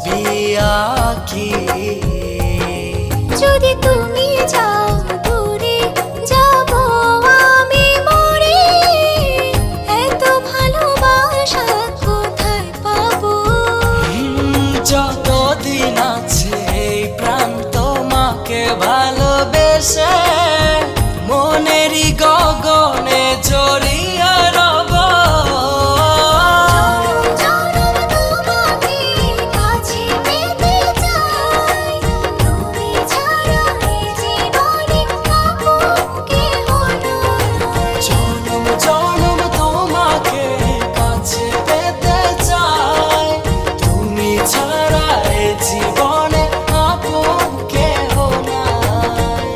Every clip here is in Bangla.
ছবি আঁকি। যদি তুমি যাও দূরে যাব আমি মরে, এত ভালোবাসা কোথায় পাবো? যতদিন আছে এই প্রাণ তোমাকে ভালোবেসে মনেরই গগনে জড়িয়ে রব। জনম জনম তোমাকে কাছে পেতে চাই, তুমি ছাড়া এ জীবনে আপন কেহ নাই।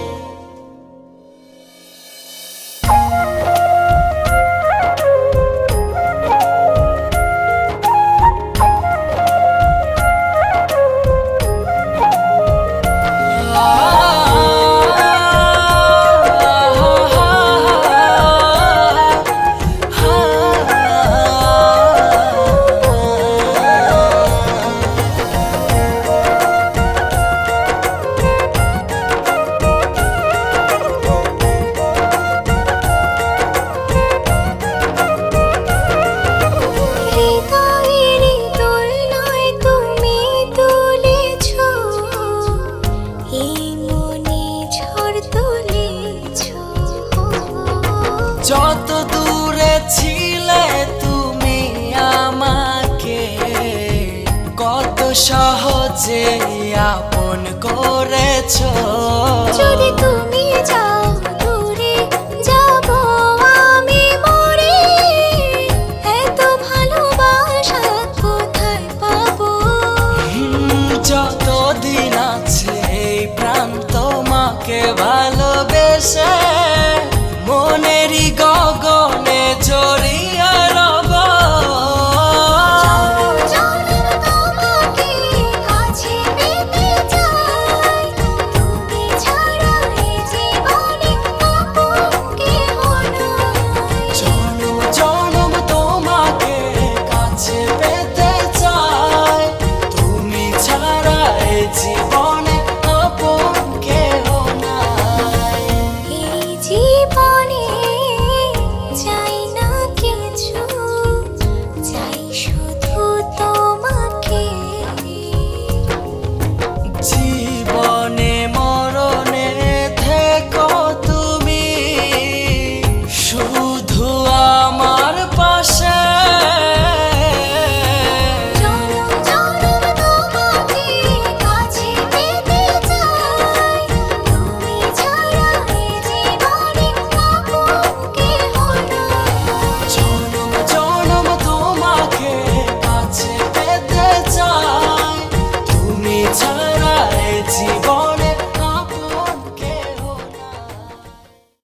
যত দূরে ছিলে তুমি আমাকে কত সহজে আপন করেছো। যদি তুমি যাও দূরে যাব আমি মরে, এত ভালোবাসা কোথায় পাবো? যতদিন আছে এই প্রাণ তোমাকে ভালোবেসে মনেরই গগনে জড়িয়ে রব। তোমাকে কাছে পেতে চাই, তুমি ছাড়া এ জীবনে আপন কেহ নাই। জনম জনম তোমাকে কাছে